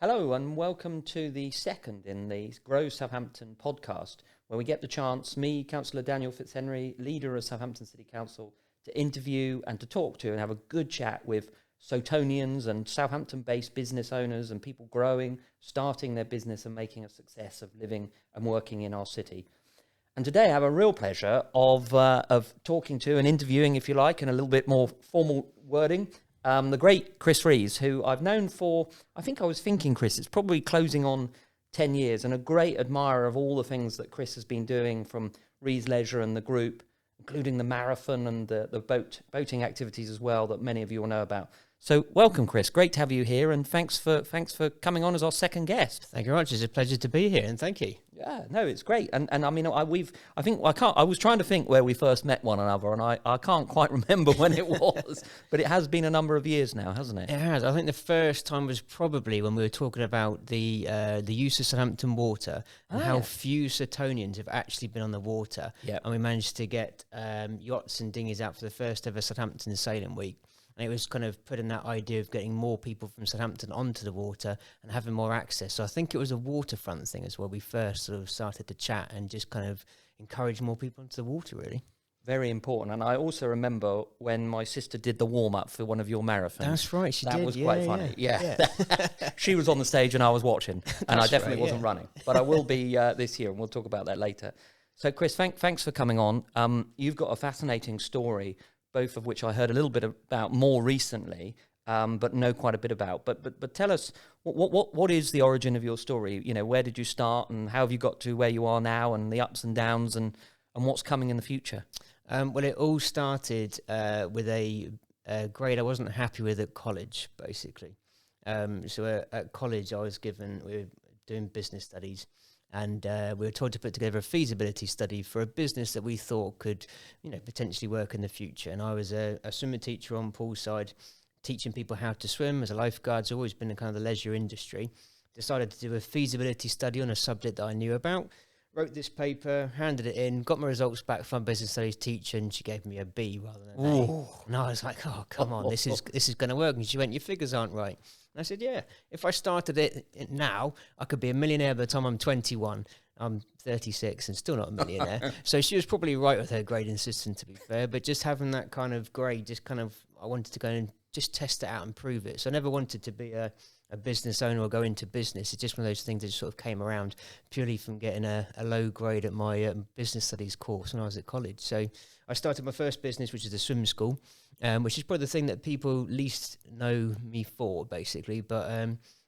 Hello and welcome to the second in the Grow Southampton podcast, where we get the chance, me, Councillor Daniel Fitzhenry, leader of Southampton City Council, to interview and to talk to and have a good chat with Soutonians and Southampton-based business owners and people growing, starting their business and making a success of living and working in our city. And today I have a real pleasure of talking to and interviewing, if you like, in a little bit more formal wording, the great Chris Rees, who I've known for, Chris, it's probably closing on 10 years, and a great admirer of all the things that Chris has been doing from Rees Leisure and the group, including the marathon and the boating activities as well that many of you will know about. So welcome, Chris. Great to have you here, and thanks for coming on as our second guest. Thank you very much. It's a pleasure to be here, and thank you. Yeah, no, it's great. And I mean, I was trying to think where we first met one another, and I can't quite remember when it was, but it has been a number of years now, hasn't it? It has. I think the first time was probably when we were talking about the use of Southampton water and how few Soutonians have actually been on the water. Yep. And we managed to get yachts and dinghies out for the first ever Southampton Sailing Week. And it was kind of putting that idea of getting more people from Southampton onto the water and having more access. So I think it was a waterfront thing as well. We first sort of started to chat and just kind of encourage more people into the water, really. Very important. And I also remember when my sister did the warm-up for one of your marathons. That's right, she did. That was quite funny. Yeah. She was on the stage and I was watching, and I definitely wasn't running. But I will be this year, and we'll talk about that later. So, Chris, thanks for coming on. You've got a fascinating story, both of which I heard a little bit about more recently, but know quite a bit about. But tell us, what is the origin of your story? You know, where did you start, and how have you got to where you are now, and the ups and downs, and what's coming in the future? Well, it all started with a grade I wasn't happy with at college, basically. So at college, we were doing business studies, and we were told to put together a feasibility study for a business that we thought could, potentially work in the future. And I was a swimming teacher on poolside, teaching people how to swim as a lifeguard. It's always been a kind of the leisure industry. Decided to do a feasibility study on a subject that I knew about. Wrote this paper, handed it in, got my results back from my business studies teacher, and she gave me a B rather than an A. And I was like, oh, come on, this is going to work. And she went, your figures aren't right. And I said, yeah, if I started it now, I could be a millionaire by the time I'm 21. I'm 36 and still not a millionaire. So she was probably right with her grading system, to be fair. But just having that kind of grade, I wanted to go and just test it out and prove it. So I never wanted to be a business owner or go into business. It's just one of those things that just sort of came around purely from getting a low grade at my business studies course when I was at college. So I started my first business, which is a swim school, which is probably the thing that people least know me for, basically. But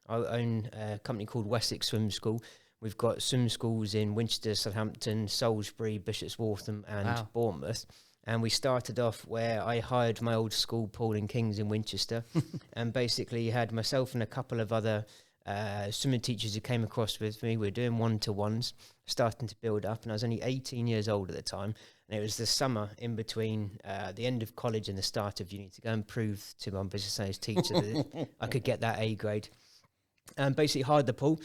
I own a company called Wessex Swim School. We've got swim schools in Winchester, Southampton, Salisbury, Bishop's Waltham and Bournemouth. And we started off where I hired my old school, Paul and Kings in Winchester, and basically had myself and a couple of other swimming teachers who came across with me. We were doing one-to-ones, starting to build up, and I was only 18 years old at the time. And it was the summer in between the end of college and the start of uni to go and prove to my business studies teacher that I could get that A grade. And basically hired the pool,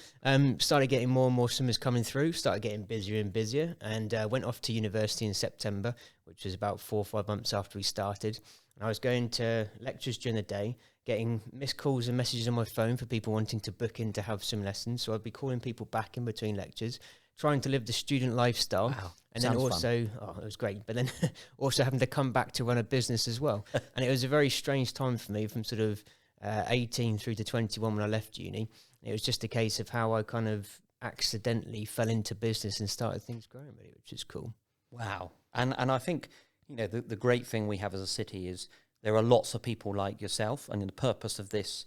started getting more and more swimmers coming through, started getting busier and busier, and went off to university in September, which was about 4 or 5 months after we started. And I was going to lectures during the day, getting missed calls and messages on my phone for people wanting to book in to have swim lessons. So I'd be calling people back in between lectures, trying to live the student lifestyle. Wow. And Sounds then also, it was great, but then also having to come back to run a business as well. And it was a very strange time for me from sort of 18 through to 21 when I left uni. It was just a case of how I kind of accidentally fell into business and started things growing, really, which is cool. Wow. And I think, the great thing we have as a city is there are lots of people like yourself, and the purpose of this,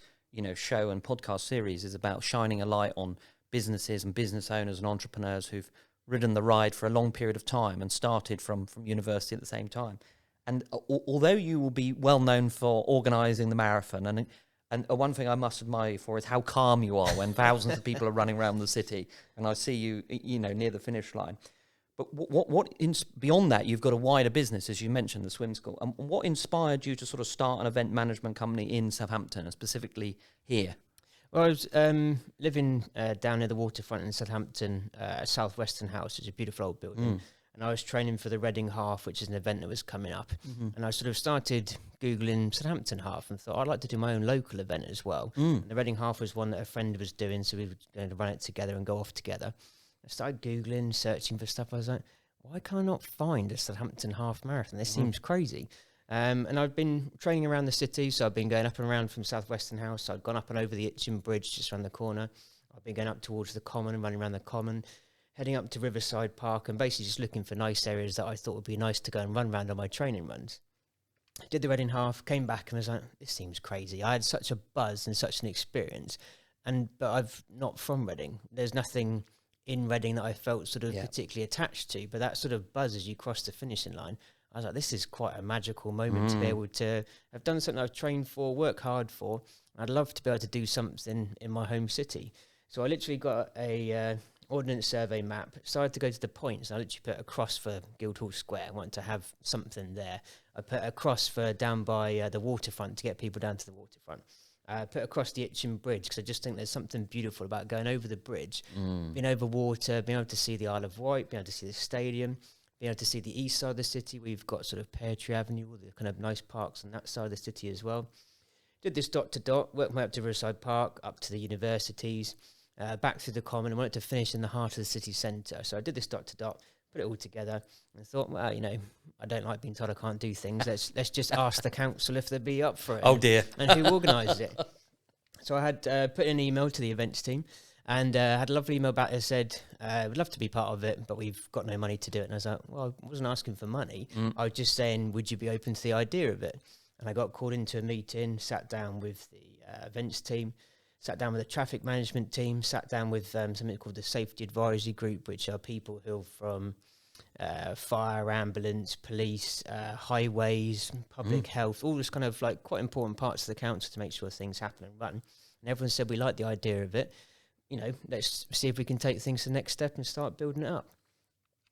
show and podcast series is about shining a light on businesses and business owners and entrepreneurs who've ridden the ride for a long period of time and started from university at the same time. And although you will be well known for organising the marathon, and one thing I must admire you for is how calm you are when thousands of people are running around the city, and I see you, near the finish line. But beyond that, you've got a wider business, as you mentioned, the swim school. And what inspired you to sort of start an event management company in Southampton, and specifically here? Well, I was living down near the waterfront in Southampton, South Western House. It's a beautiful old building. and I was training for the Reading Half, which is an event that was coming up. And I sort of started Googling Southampton Half and thought I'd like to do my own local event as well. And the Reading Half was one that a friend was doing, so we were going to run it together and go off together. I started Googling, searching for stuff. I was like, why can I not find a Southampton Half Marathon? This seems crazy. And I've been training around the city, so I've been going up and around from South Western House. So I'd gone up and over the Itchen Bridge just around the corner. I've been going up towards the Common and running around the Common, heading up to Riverside Park and basically just looking for nice areas that I thought would be nice to go and run around on my training runs. I did the Reading Half, came back and was like, this seems crazy. I had such a buzz and such an experience, but I've not from Reading. There's nothing in Reading that I felt sort of particularly attached to, but that sort of buzz as you cross the finishing line, I was like, this is quite a magical moment to be able to have done something I've trained for, work hard for. I'd love to be able to do something in my home city. So I literally got a Ordnance Survey map, started to go to the points. I literally put a cross for Guildhall Square. I wanted to have something there. I put a cross for down by the waterfront to get people down to the waterfront. I put across the Itchen Bridge because I just think there's something beautiful about going over the bridge, being over water, being able to see the Isle of Wight, being able to see the stadium, being able to see the east side of the city. We've got sort of Pear Tree Avenue, all the kind of nice parks on that side of the city as well. Did this dot to dot, worked my way up to Riverside Park, up to the universities, back through the Common, and wanted to finish in the heart of the city centre. So I did this dot to dot, put it all together, and thought, well, you know, I don't like being told I can't do things. Let's just ask the council if they'd be up for it. Oh dear! And who organises it? So I had put an email to the events team, and had a lovely email back that said, we'd love to be part of it, but we've got no money to do it. And I was like, well, I wasn't asking for money. I was just saying, would you be open to the idea of it? And I got called into a meeting, sat down with the events team, sat down with the traffic management team, sat down with something called the Safety Advisory Group, which are people who are from fire, ambulance, police, highways, public health, all this kind of like quite important parts of the council to make sure things happen and run. And everyone said, we like the idea of it. You know, let's see if we can take things to the next step and start building it up.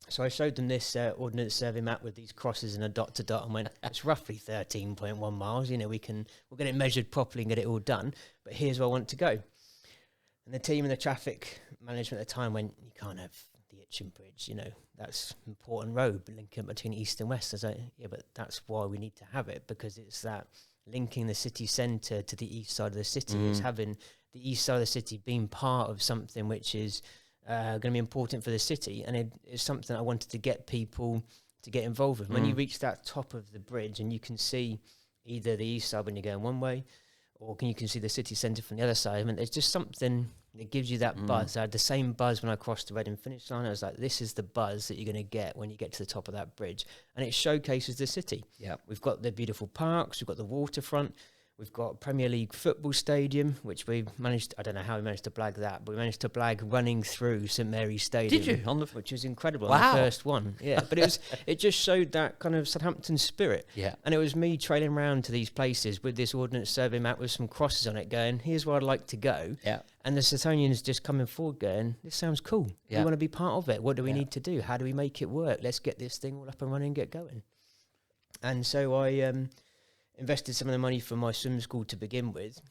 So I showed them this Ordnance Survey map with these crosses and a dot to dot and went, it's roughly 13.1 miles. You know, we'll get it measured properly and get it all done. But here's where I want to go. And the team and the traffic management at the time went, you can't have the Itchen Bridge, you know, that's an important road linking between east and west. I was like, yeah, but that's why we need to have it, because it's that linking the city centre to the east side of the city. It's having the east side of the city being part of something which is going to be important for the city, and it's something I wanted to get people to get involved with. When you reach that top of the bridge and you can see either the east side when you're going one way, or you can see the city centre from the other side. I mean, there's just something that gives you that buzz. I had the same buzz when I crossed the Reading finish line. I was like, this is the buzz that you're going to get when you get to the top of that bridge. And it showcases the city. Yeah, we've got the beautiful parks, we've got the waterfront, we've got Premier League football stadium, which we managed, I don't know how we managed to blag that, but we managed to blag running through St Mary's Stadium. Did you? Which was incredible. Wow. On the first one. Yeah, but it just showed that kind of Southampton spirit. Yeah. And it was me trailing around to these places with this Ordnance Survey map with some crosses on it going, here's where I'd like to go. Yeah. And the Southamptonians just coming forward going, this sounds cool. Yeah. We want to be part of it. What do we need to do? How do we make it work? Let's get this thing all up and running and get going. And so I invested some of the money from my swim school to begin with,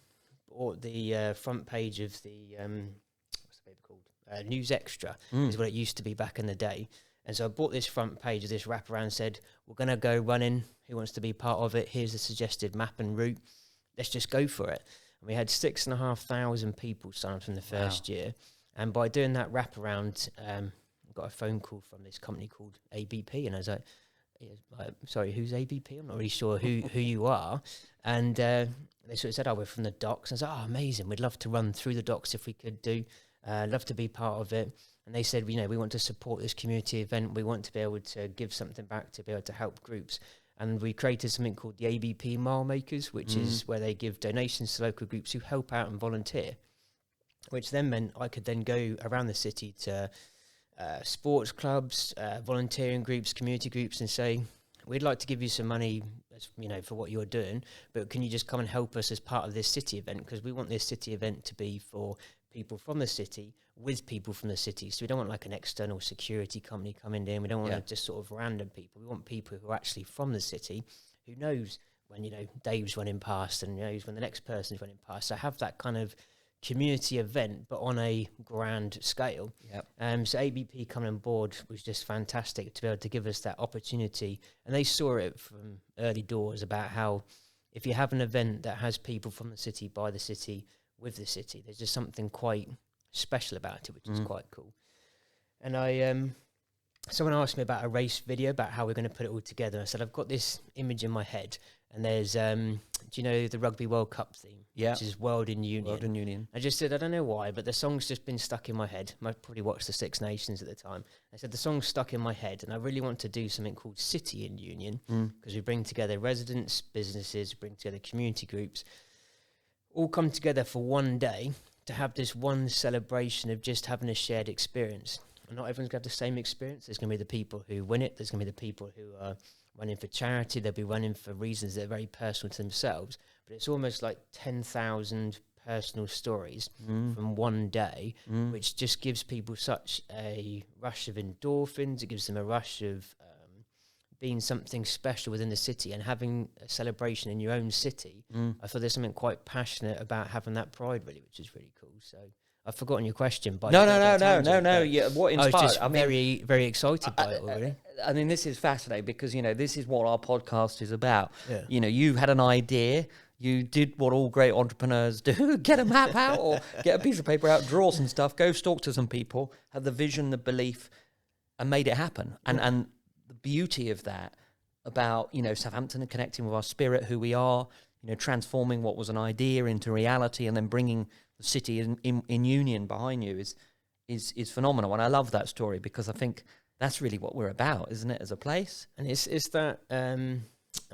bought the front page of the, what's the paper called? News Extra is what it used to be back in the day. And so I bought this front page of this wraparound, said, we're going to go running. Who wants to be part of it? Here's the suggested map and route. Let's just go for it. And we had 6,500 people sign up from the first year. And by doing that wraparound, I got a phone call from this company called ABP. And I was like, sorry, who's ABP? I'm not really sure who you are. And they sort of said, oh, we're from the docks. I was like, oh, amazing. We'd love to run through the docks if we could do. Love to be part of it. And they said, you know, we want to support this community event. We want to be able to give something back to be able to help groups. And we created something called the ABP Mile Makers, which is where they give donations to local groups who help out and volunteer, which then meant I could then go around the city to sports clubs, volunteering groups, community groups, and say, we'd like to give you some money, you know, for what you're doing, but can you just come and help us as part of this city event? Because we want this city event to be for people from the city with people from the city. So we don't want like an external security company coming in. We don't want just sort of random people. We want people who are actually from the city, who knows when, you know, Dave's running past and knows when the next person's running past. So have that kind of community event, but on a grand scale. Yep. So ABP coming on board was just fantastic to be able to give us that opportunity. And they saw it from early doors about how if you have an event that has people from the city, by the city, with the city, there's just something quite special about it, which is quite cool. And someone asked me about a race video, about how we're going to put it all together. I said, I've got this image in my head, and there's, do you know the Rugby World Cup theme? Yeah. Which is World in Union. World in Union. I just said, I don't know why, but the song's just been stuck in my head. I probably watched the Six Nations at the time. I said, the song's stuck in my head, and I really want to do something called City in Union, because we bring together residents, businesses, bring together community groups, all come together for one day to have this one celebration of just having a shared experience. And not everyone's going to have the same experience. There's going to be the people who win it. There's going to be the people who are running for charity. They'll be running for reasons that are very personal to themselves. But it's almost like 10,000 personal stories from one day, which just gives people such a rush of endorphins. It gives them a rush of being something special within the city and having a celebration in your own city. I thought there's something quite passionate about having that pride, really, which is really cool. So I've forgotten your question, but No. Yeah, what inspired? I was just very, very excited by it already. I mean, this is fascinating because, you know, this is what our podcast is about. Yeah. You know, you had an idea. You did what all great entrepreneurs do, get a map out or get a piece of paper out, draw some stuff, go talk to some people, have the vision, the belief, and made it happen. And the beauty of that about, you know, Southampton and connecting with our spirit, who we are, you know, transforming what was an idea into reality and then bringing the city in union behind you is phenomenal. And I love that story because I think that's really what we're about, isn't it, as a place? And it's that, and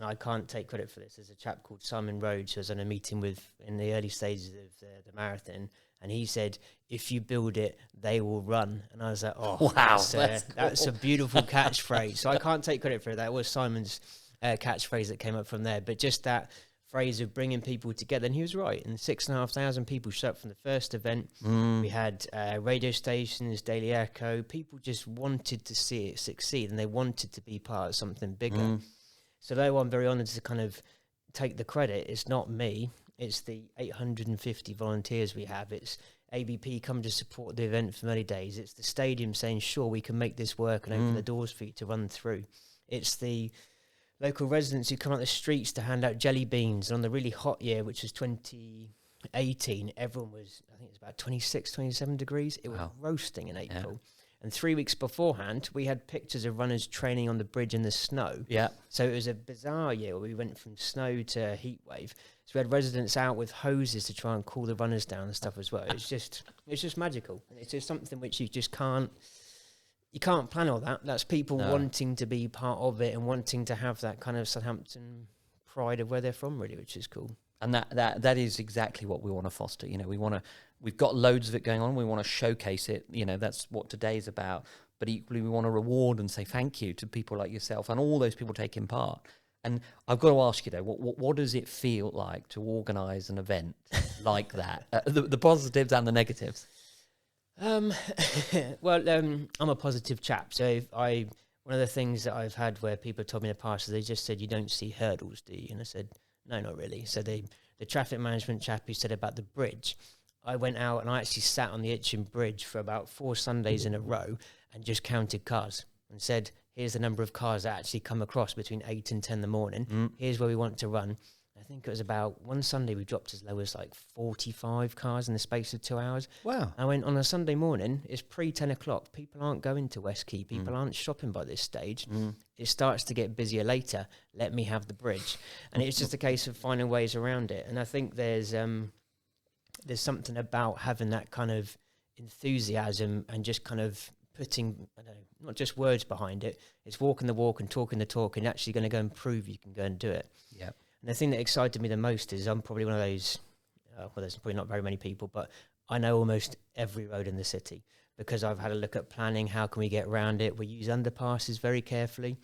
I can't take credit for this, there's a chap called Simon Rhodes who I was in a meeting with in the early stages of the marathon, and he said, if you build it, they will run. And I was like, oh, wow, that's a beautiful catchphrase. So I can't take credit for it. That was Simon's catchphrase that came up from there. But just that phrase of bringing people together. And he was right. And 6,500 people showed up from the first event. We had radio stations, Daily Echo. People just wanted to see it succeed, and they wanted to be part of something bigger. So though I'm very honoured to kind of take the credit, it's not me. It's the 850 volunteers we have. It's ABP come to support the event from early days. It's the stadium saying, sure, we can make this work and open the doors for you to run through. It's the local residents who come out the streets to hand out jelly beans. And on the really hot year, which was 2018, everyone was, I think it was about 26, 27 degrees. It was roasting in April. Yeah. And 3 weeks beforehand, we had pictures of runners training on the bridge in the snow. Yeah. So it was a bizarre year where we went from snow to heat wave. So we had residents out with hoses to try and cool the runners down and stuff as well. It's just magical. And it's just something which you just can't plan all that. That's people wanting to be part of it and wanting to have that kind of Southampton pride of where they're from, really, which is cool. And that is exactly what we want to foster. You know, we've got loads of it going on. We want to showcase it. You know, that's what today's about. But equally, we want to reward and say thank you to people like yourself and all those people taking part. And I've got to ask you though, what does it feel like to organise an event like that? The positives and the negatives. Well, I'm a positive chap. So one of the things that I've had where people told me in the past is they just said, you don't see hurdles, do you? And I said, no, not really. So the traffic management chap who said about the bridge, I went out and I actually sat on the Itchen Bridge for about 4 Sundays in a row and just counted cars and said, here's the number of cars that actually come across between 8 and 10 in the morning. Here's where we want to run. I think it was about one Sunday we dropped as low as like 45 cars in the space of 2 hours. Wow. I went on a Sunday morning, it's pre-10 o'clock. People aren't going to West Quay. People aren't shopping by this stage. It starts to get busier later. Let me have the bridge. And it's just a case of finding ways around it. And I think there's something about having that kind of enthusiasm and just kind of putting, I don't know, not just words behind it. It's walking the walk and talking the talk and actually going to go and prove you can go and do it. Yeah. And the thing that excited me the most is I'm probably one of those, well, there's probably not very many people, but I know almost every road in the city because I've had a look at planning. How can we get around it? We use underpasses very carefully.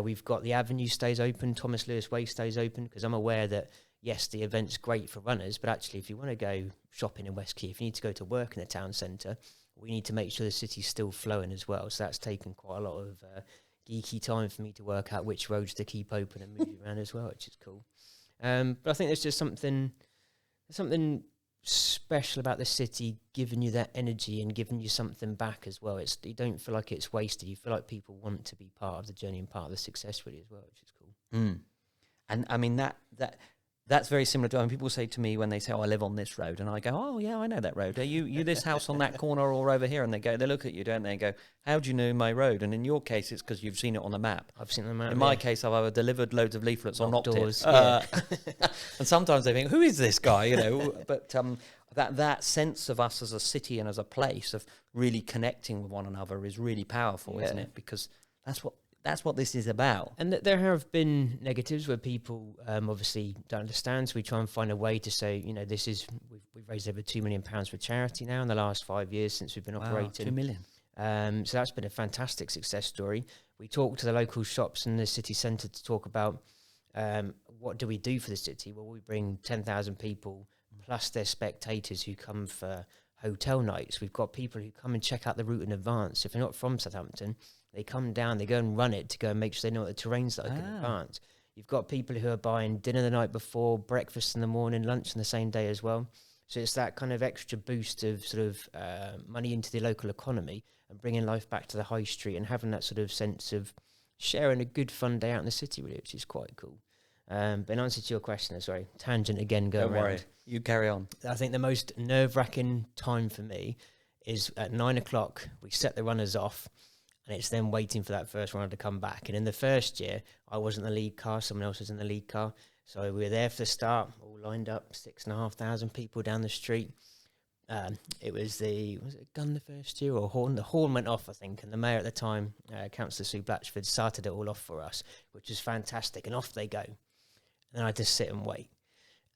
We've got the avenue stays open. Thomas Lewis Way stays open because I'm aware that, yes, the event's great for runners, but actually if you want to go shopping in West Quay, if you need to go to work in the town centre, we need to make sure the city's still flowing as well. So that's taken quite a lot of geeky time for me to work out which roads to keep open and move around as well, which is cool. But I think there's just something special about the city, giving you that energy and giving you something back as well. You don't feel like it's wasted. You feel like people want to be part of the journey and part of the success really as well, which is cool. And I mean that's very similar to when people say to me when they say, "Oh, I live on this road," and I go, "Oh, yeah, I know that road. Are you this house on that corner or over here?" And they look at you, don't they, and go, "How do you know my road?" And in your case, it's because you've seen it on the map. I've seen the map. In my case, I've either delivered loads of leaflets or knocked doors, it. And sometimes they think, "Who is this guy?" You know. But that sense of us as a city and as a place of really connecting with one another is really powerful, isn't it? Because that's what this is about. And there have been negatives where people obviously don't understand. So we try and find a way to say, you know, we've raised over £2 million for charity now in the last 5 years since we've been operating. 2 million. So that's been a fantastic success story. We talk to the local shops in the city centre to talk about what do we do for the city. Well, we bring 10,000 people plus their spectators who come for hotel nights. We've got people who come and check out the route in advance. If they're not from Southampton, they come down, they go and run it to go and make sure they know what the terrain's like in advance. You've got people who are buying dinner the night before, breakfast in the morning, lunch on the same day as well. So it's that kind of extra boost of sort of money into the local economy and bringing life back to the high street and having that sort of sense of sharing a good fun day out in the city, really, which is quite cool. But in answer to your question, sorry, tangent again going around. Don't worry, you carry on. I think the most nerve-wracking time for me is at 9 o'clock, we set the runners off, and it's then waiting for that first runner to come back. And in the first year, I wasn't in the lead car, someone else was in the lead car. So we were there for the start, all lined up, 6,500 people down the street. Was it gun the first year or horn? The horn went off, I think, and the mayor at the time, Councillor Sue Blatchford, started it all off for us, which was fantastic, and off they go. And then I just sit and wait,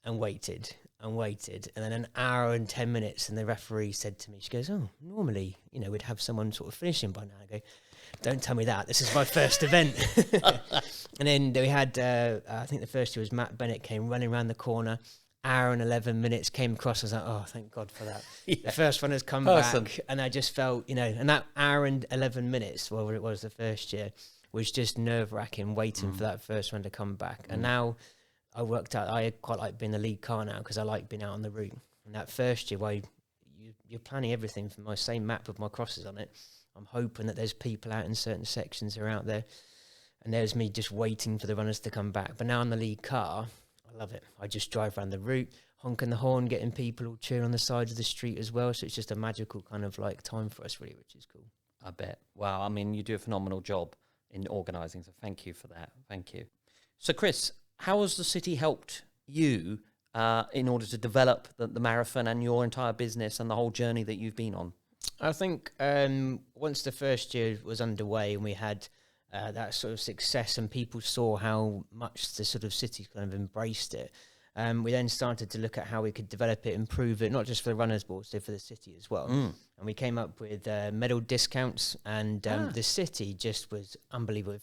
and waited, and waited, and then an hour and 10 minutes, and the referee said to me, she goes, "Oh, normally, you know, we'd have someone sort of finishing by now." I go, "Don't tell me that, this is my first event." And then we had, I think the first year was Matt Bennett came running around the corner, hour and 11 minutes, came across, I was like, oh, thank God for that. Yeah. The first one has come back, and I just felt, you know, and that hour and 11 minutes, whatever it was the first year, was just nerve-wracking, waiting for that first one to come back. And now I worked out, I quite like being the lead car now, because I like being out on the route. And that first year, you're planning everything from my same map with my crosses on it. I'm hoping that there's people out in certain sections who are out there, and there's me just waiting for the runners to come back. But now I'm the lead car, I love it. I just drive around the route, honking the horn, getting people all cheering on the sides of the street as well. So it's just a magical kind of like time for us, really, which is cool. I bet. Wow. I mean, you do a phenomenal job in organising, so thank you for that. Thank you. So, Chris, how has the city helped you in order to develop the marathon and your entire business and the whole journey that you've been on? I think once the first year was underway and we had that sort of success and people saw how much the sort of city kind of embraced it, we then started to look at how we could develop it, improve it, not just for the runners, but also for the city as well. And we came up with medal discounts, and the city just was unbelievable.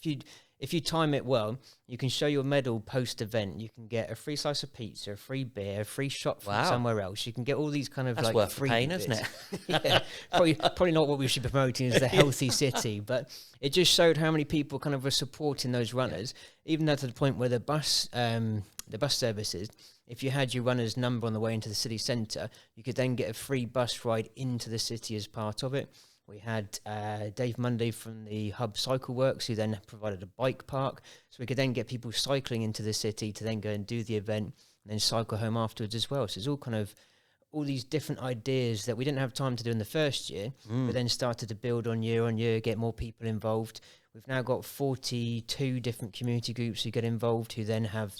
If you time it well, you can show your medal post-event. You can get a free slice of pizza, a free beer, a free shot from somewhere else. You can get all these kind of That's like worth free the pain, bits. isn't it? Yeah, probably not what we should be promoting as the healthy city, but it just showed how many people kind of were supporting those runners, even though to the point where the bus services, if you had your runner's number on the way into the city centre, you could then get a free bus ride into the city as part of it. We had Dave Munday from the Hub Cycle Works, who then provided a bike park. So we could then get people cycling into the city to then go and do the event and then cycle home afterwards as well. So it's all kind of all these different ideas that we didn't have time to do in the first year, but then started to build on year, get more people involved. We've now got 42 different community groups who get involved, who then have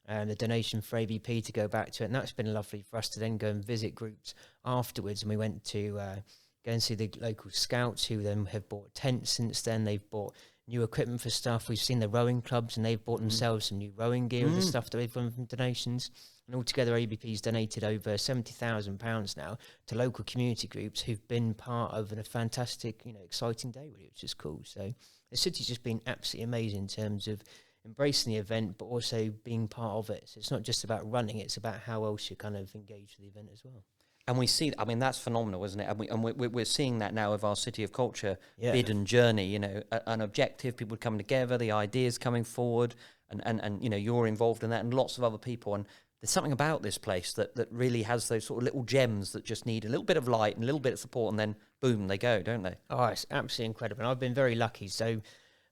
the donation for ABP to go back to it. And that's been lovely for us to then go and visit groups afterwards. And we went to go and see the local scouts, who then have bought tents since then. They've bought new equipment for stuff. We've seen the rowing clubs, and they've bought themselves some new rowing gear and the stuff that they've won from donations. And altogether, ABP's donated over £70,000 now to local community groups who've been part of a fantastic, exciting day, really, which is cool. So the city's just been absolutely amazing in terms of embracing the event, but also being part of it. So it's not just about running, it's about how else you kind of engage with the event as well. And we see, I mean, that's phenomenal, isn't it? And we're seeing that now with our City of Culture bid and journey, an objective, people coming together, the ideas coming forward, and you're involved in that, and lots of other people. And there's something about this place that really has those sort of little gems that just need a little bit of light and a little bit of support, and then boom, they go, don't they? Oh, it's absolutely incredible. And I've been very lucky. So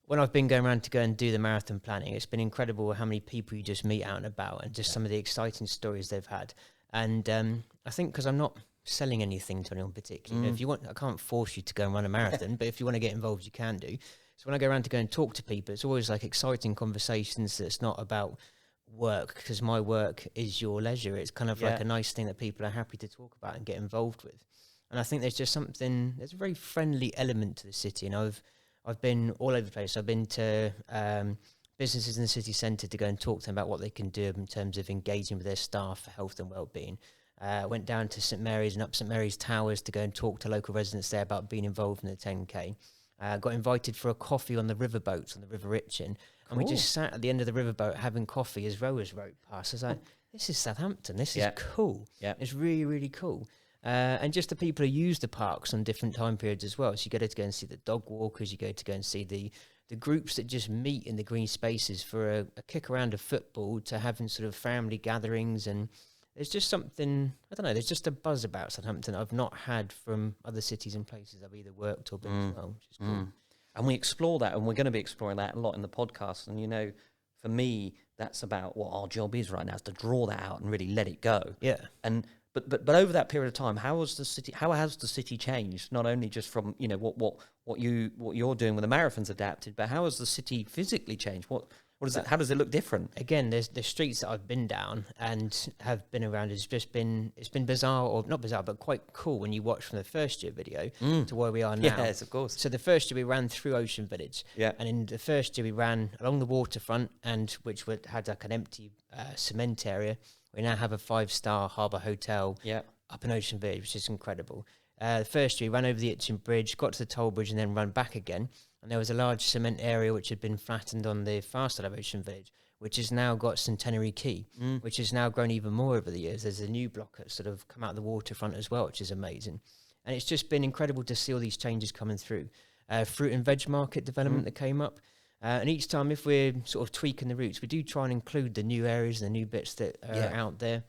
when I've been going around to go and do the marathon planning, it's been incredible how many people you just meet out and about, and just some of the exciting stories they've had. And I think because I'm not selling anything to anyone particularly. If you want, I can't force you to go and run a marathon, but if you want to get involved, you can do. So when I go around to go and talk to people, it's always like exciting conversations that's not about work, because my work is your leisure. It's kind of like a nice thing that people are happy to talk about and get involved with. And I think there's just something, there's a very friendly element to the city. And I've been all over the place. I've been to businesses in the city centre to go and talk to them about what they can do in terms of engaging with their staff for health and well-being. Went down to St Mary's and up St Mary's Towers to go and talk to local residents there about being involved in the 10K. Got invited for a coffee on the riverboats on the River Itchen. And we just sat at the end of the riverboat having coffee as rowers rowed past. I was like, this is Southampton. This is cool. Yeah. It's really, really cool. And just the people who use the parks on different time periods as well. So you go to go and see the dog walkers, you go to go and see the groups that just meet in the green spaces for a kick around of football, to having sort of family gatherings. And there's just something, I don't know, there's just a buzz about Southampton I've not had from other cities and places I've either worked or been as well, which is cool. And we explore that, and we're going to be exploring that a lot in the podcast. And, you know, for me, that's about what our job is right now, is to draw that out and really let it go. Yeah. And but over that period of time, how has the city changed? Not only just from, you know, what you're doing with the marathons adapted, but how has the city physically changed? What is it? How does it look different? Again, there's the streets that I've been down and have been around. It's been bizarre, or not bizarre, but quite cool when you watch from the first year video to where we are now. Yes, of course. So the first year we ran through Ocean Village, and in the first year we ran along the waterfront, and which had like an empty cement area. We now have a 5-star harbour hotel up in Ocean Village, which is incredible. The first year we ran over the Itchen Bridge, got to the toll bridge, and then ran back again. And there was a large cement area which had been flattened on the far side of Ocean Village, which has now got Centenary Quay, which has now grown even more over the years. There's a new block that's sort of come out of the waterfront as well, which is amazing. And it's just been incredible to see all these changes coming through. Fruit and veg market development that came up. And each time, if we're sort of tweaking the routes, we do try and include the new areas and the new bits that are out there.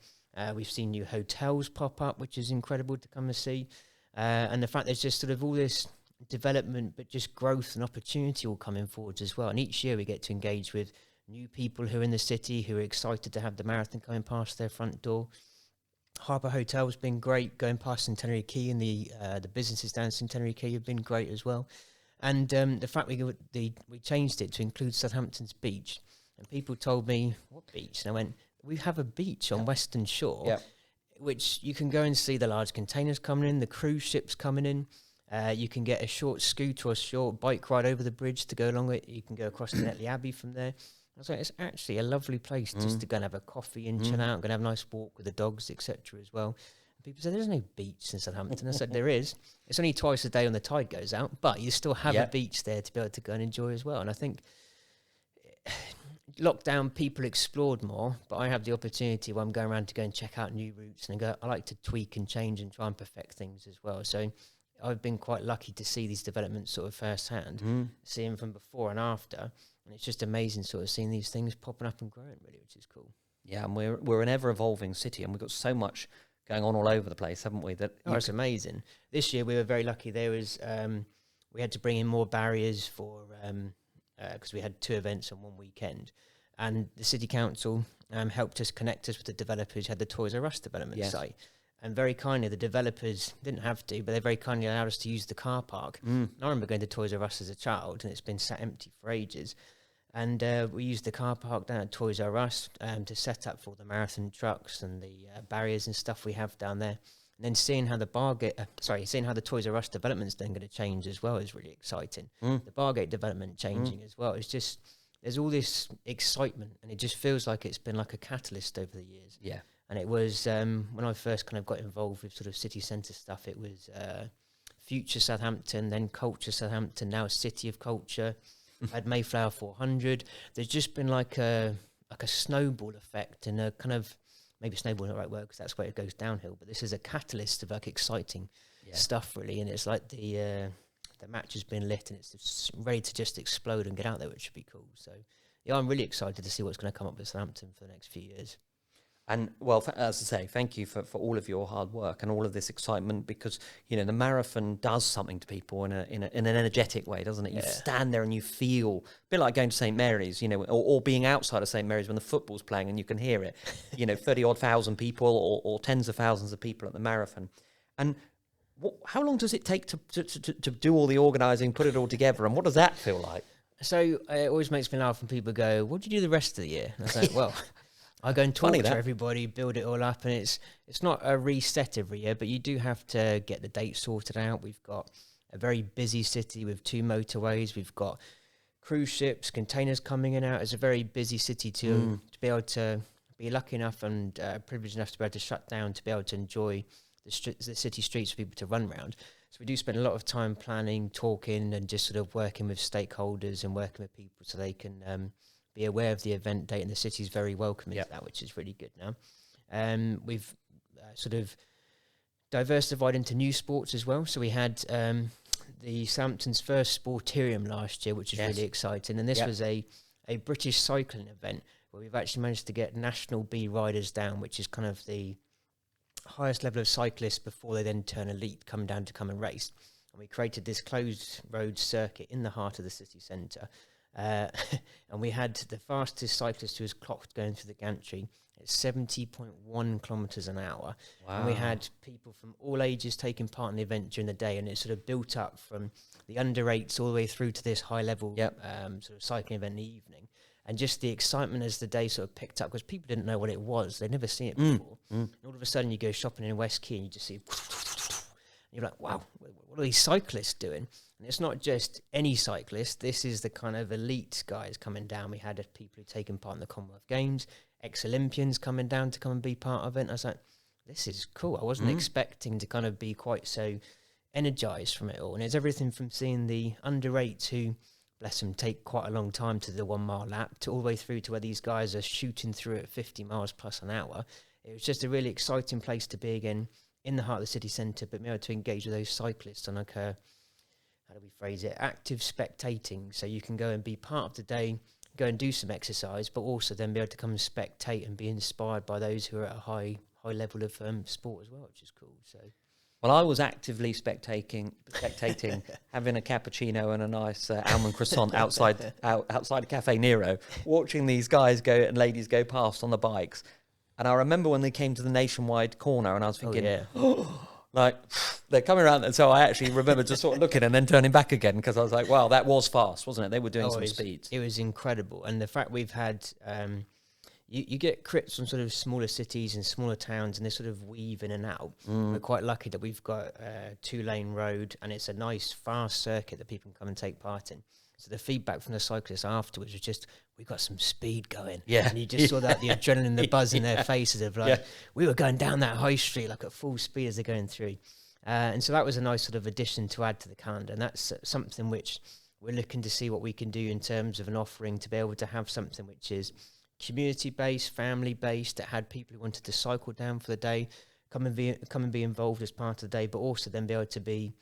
We've seen new hotels pop up, which is incredible to come and see. And the fact there's just sort of all this development, but just growth and opportunity all coming forwards as well. And each year we get to engage with new people who are in the city, who are excited to have the marathon coming past their front door. Harbour Hotel's been great, going past Centenary Quay, and the businesses down Centenary Quay have been great as well. And the fact we changed it to include Southampton's beach, and people told me, what beach? And I went, we have a beach on Western Shore, which you can go and see the large containers coming in, the cruise ships coming in. You can get a short scooter or short bike ride over the bridge to go along it. You can go across to Netley Abbey from there. I was like, it's actually a lovely place just to go and have a coffee and chill out, and go and have a nice walk with the dogs, etc. as well. And people said, there's no beach in Southampton. I said, there is. It's only twice a day when the tide goes out, but you still have a beach there to be able to go and enjoy as well. And I think lockdown, people explored more, but I have the opportunity when I'm going around to go and check out new routes, and I like to tweak and change and try and perfect things as well. So I've been quite lucky to see these developments sort of firsthand, seeing from before and after. And it's just amazing sort of seeing these things popping up and growing, really, which is cool. Yeah, and we're an ever-evolving city, and we've got so much going on all over the place, haven't we? It's amazing. This year we were very lucky. There was we had to bring in more barriers for because we had 2 events on one weekend, and the city council helped us connect us with the developers who had the Toys R Us development site. And very kindly, the developers didn't have to, but they very kindly allowed us to use the car park. And I remember going to Toys R Us as a child, and it's been sat empty for ages. And we used the car park down at Toys R Us to set up for the marathon trucks and the barriers and stuff we have down there. And then seeing how the Toys R Us development's then going to change as well is really exciting. The Bargate development changing as well. It's just, there's all this excitement, and it just feels like it's been like a catalyst over the years. Yeah. And it was, when I first kind of got involved with sort of city centre stuff, it was Future Southampton, then Culture Southampton, now City of Culture. I had Mayflower 400. There's just been like a snowball effect, and a kind of, maybe snowball not the right word because that's where it goes downhill, but this is a catalyst of like exciting stuff, really. And it's like the match has been lit, and it's just ready to just explode and get out there, which should be cool. So yeah, I'm really excited to see what's going to come up with Southampton for the next few years. And well, as I say, thank you for all of your hard work and all of this excitement, because the marathon does something to people in an energetic way, doesn't it? You stand there and you feel a bit like going to St Mary's, or being outside of St Mary's when the football's playing and you can hear it, 30-odd thousand people or tens of thousands of people at the marathon. And how long does it take to do all the organising, put it all together, and what does that feel like? So it always makes me laugh when people go, "What do you do the rest of the year?" And I was like, "Well." I go and talk to everybody, build it all up, and it's not a reset every year, but you do have to get the dates sorted out. We've got a very busy city with 2 motorways. We've got cruise ships, containers coming in and out. It's a very busy city to be able to be lucky enough and privileged enough to be able to shut down, to be able to enjoy the city streets for people to run around. So we do spend a lot of time planning, talking, and just sort of working with stakeholders and working with people so they can be aware of the event date, and the city's very welcoming to that, which is really good now. We've sort of diversified into new sports as well. So we had the Southampton's first sportarium last year, which is really exciting. And this was a British cycling event where we've actually managed to get national B riders down, which is kind of the highest level of cyclists before they then turn elite, come down to come and race. And we created this closed road circuit in the heart of the city centre. And we had the fastest cyclist who was clocked going through the gantry at 70.1 kilometres an hour. Wow. And we had people from all ages taking part in the event during the day, and it sort of built up from the under 8s all the way through to this high level sort of cycling event in the evening. And just the excitement as the day sort of picked up, because people didn't know what it was. They'd never seen it before. And all of a sudden you go shopping in West Quay and you just see, and you're like, wow, what are these cyclists doing? And it's not just any cyclist. This is the kind of elite guys coming down. We had people who'd taken part in the Commonwealth Games, ex-Olympians coming down to come and be part of it. And I was like, this is cool. I wasn't expecting to kind of be quite so energised from it all. And it's everything from seeing the under 8s who, bless them, take quite a long time to the 1 mile lap, to all the way through to where these guys are shooting through at 50 miles plus an hour. It was just a really exciting place to be again, in the heart of the city centre, but be able to engage with those cyclists on like a, how do we phrase it, active spectating. So you can go and be part of the day, go and do some exercise, but also then be able to come and spectate and be inspired by those who are at a high level of sport as well, which is cool. So, well, I was actively spectating, having a cappuccino and a nice almond croissant outside a Cafe Nero, watching these guys go and ladies go past on the bikes. And I remember when they came to the Nationwide corner, and I was thinking, like, they're coming around. And so I actually remember just sort of looking and then turning back again, because I was like, wow, that was fast, wasn't it? They were doing some speeds. It was incredible. And the fact we've had, you get crits from sort of smaller cities and smaller towns, and they sort of weave in and out. We're quite lucky that we've got a 2-lane road, and it's a nice, fast circuit that people can come and take part in. So the feedback from the cyclists afterwards was just, we got some speed going. Yeah. And you just saw that, the adrenaline, the buzz in their faces of like, we were going down that high street like at full speed as they're going through. And so that was a nice sort of addition to add to the calendar. And that's something which we're looking to see what we can do in terms of an offering, to be able to have something which is community-based, family-based, that had people who wanted to cycle down for the day, come and be involved as part of the day, but also then be able to be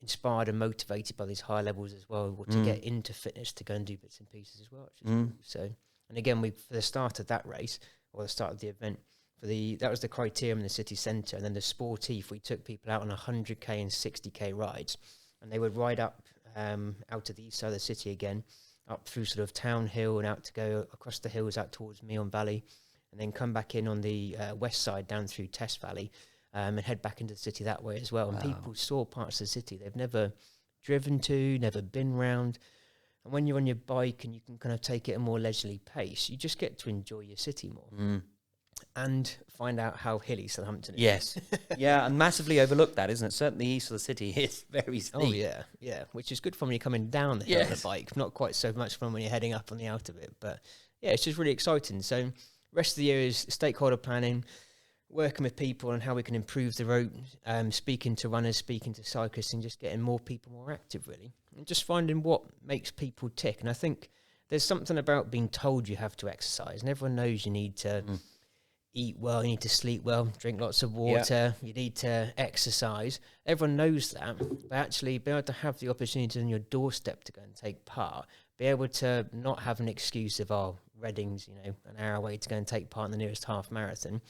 inspired and motivated by these high levels as well, or to get into fitness, to go and do bits and pieces as well, which is cool. So, and again, for the start of that race, or the start of the event, that was the criterium in the city centre, and then the sportif, we took people out on 100k and 60k rides, and they would ride up out to the east side of the city again, up through sort of Town Hill and out to go across the hills out towards Meon Valley, and then come back in on the west side down through Test Valley, and head back into the city that way as well. And people saw parts of the city they've never driven to, never been round. And when you're on your bike and you can kind of take it at a more leisurely pace, you just get to enjoy your city more. And find out how hilly Southampton is. Yes. Yeah, and massively overlooked that, isn't it? Certainly east of the city, it's very steep. Oh, yeah. Which is good fun when you're coming down the hill on the bike. Not quite so much fun when you're heading up on the outer bit. But yeah, it's just really exciting. So rest of the year is stakeholder planning, working with people on how we can improve the route, speaking to runners, speaking to cyclists, and just getting more people more active, really. And just finding what makes people tick. And I think there's something about being told you have to exercise. And everyone knows you need to eat well, you need to sleep well, drink lots of water, you need to exercise. Everyone knows that. But actually, be able to have the opportunity on your doorstep to go and take part, be able to not have an excuse of, Reading's, you know, an hour away to go and take part in the nearest half marathon.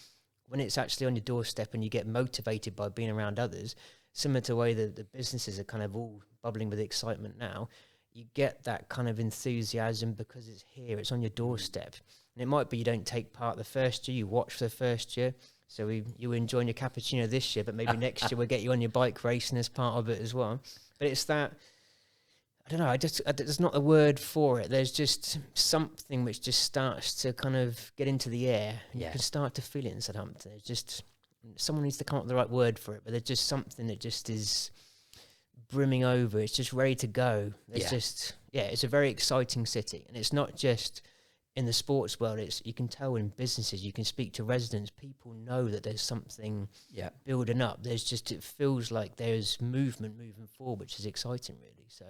When it's actually on your doorstep and you get motivated by being around others, similar to the way that the businesses are kind of all bubbling with excitement now, you get that kind of enthusiasm because it's here, it's on your doorstep. And it might be you don't take part the first year, you watch for the first year. So you were enjoying your cappuccino this year, but maybe next year we'll get you on your bike racing as part of it as well. But it's that, I don't know, there's not a word for it. There's just something which just starts to kind of get into the air. You can start to feel it in Southampton. It's just, someone needs to come up with the right word for it, but there's just something that just is brimming over. It's just ready to go. It's it's a very exciting city. And it's not just in the sports world, you can tell in businesses, you can speak to residents, people know that there's something building up. It feels like there's movement moving forward, which is exciting, really. So